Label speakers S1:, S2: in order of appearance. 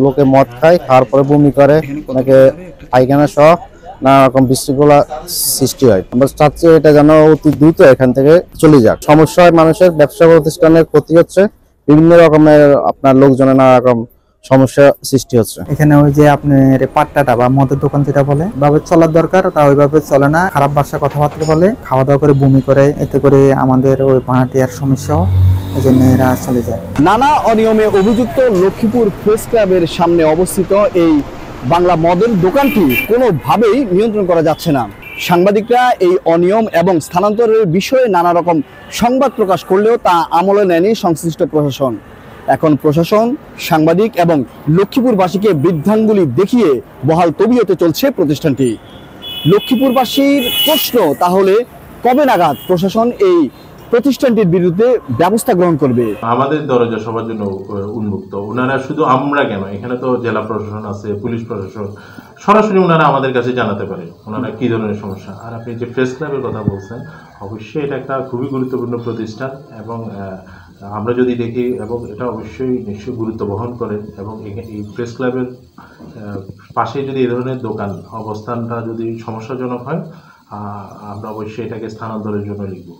S1: লোকে মদ খায়, খাওয়ার পরে বমি করে, অনেকে পায়খানা সহ নানা রকম বিশৃঙ্খলা সৃষ্টি হয়। আমরা চাচ্ছি এটা যেন অতি দ্রুত এখান থেকে চলে যাক। সমস্যা হয় মানুষের, ব্যবসা প্রতিষ্ঠানের ক্ষতি হচ্ছে, বিভিন্ন রকমের আপনার লোকজনের নানা রকম সমস্যা সৃষ্টি হচ্ছে।
S2: এখানে ওই যে আপনার পাট্টাটা বা মদের দোকান যেটা বলে ভাবে চলার দরকার, তা ওইভাবে চলে না। খারাপ ভাষা কথাবার্তা বলে, খাওয়া দাওয়া করে বমি করে, এতে করে আমাদের ওই ভাড়াটিয়ার সমস্যা, এই জন্য এরা চলে যায়।
S3: নানা অনিয়মে অভিযুক্ত লক্ষ্মীপুর প্রেস ক্লাবের সামনে অবস্থিত এই বাংলা মদের দোকানটি কোনোভাবেই নিয়ন্ত্রণ করা যাচ্ছে না। সাংবাদিকরা এই অনিয়ম এবং স্থানান্তরের বিষয়ে নানা রকম সংবাদ প্রকাশ করলেও তা আমলে নেয়নি সংশ্লিষ্ট প্রশাসন। এখন প্রশাসন, সাংবাদিক এবং লক্ষ্মীপুরবাসীকে বৃদ্ধাঙ্গুলি দেখিয়ে বহাল তবিয়তে চলছে প্রতিষ্ঠানটি। লক্ষ্মীপুরবাসীর প্রশ্ন, তাহলে কবে নাগাদ প্রশাসন এই প্রতিষ্ঠানটির বিরুদ্ধে ব্যবস্থা গ্রহণ করবে?
S4: আমাদের দরজা সবার জন্য উন্মুক্ত। ওনারা শুধু আমরা কেন, এখানে তো জেলা প্রশাসন আছে, পুলিশ প্রশাসন, সরাসরি ওনারা আমাদের কাছে জানাতে পারে ওনারা কি ধরনের সমস্যা। আর আপনি যে প্রেস ক্লাবের কথা বলছেন, অবশ্যই এটা একটা খুবই গুরুত্বপূর্ণ প্রতিষ্ঠান এবং আমরা যদি দেখি, এবং এটা অবশ্যই নিশ্চয়ই গুরুত্ব বহন করে, এবং এই প্রেস ক্লাবের পাশে যদি এই ধরনের দোকান অবস্থানটা যদি সমস্যাজনক হয়, আমরা অবশ্যই এটাকে স্থানান্তরের জন্য লিখব।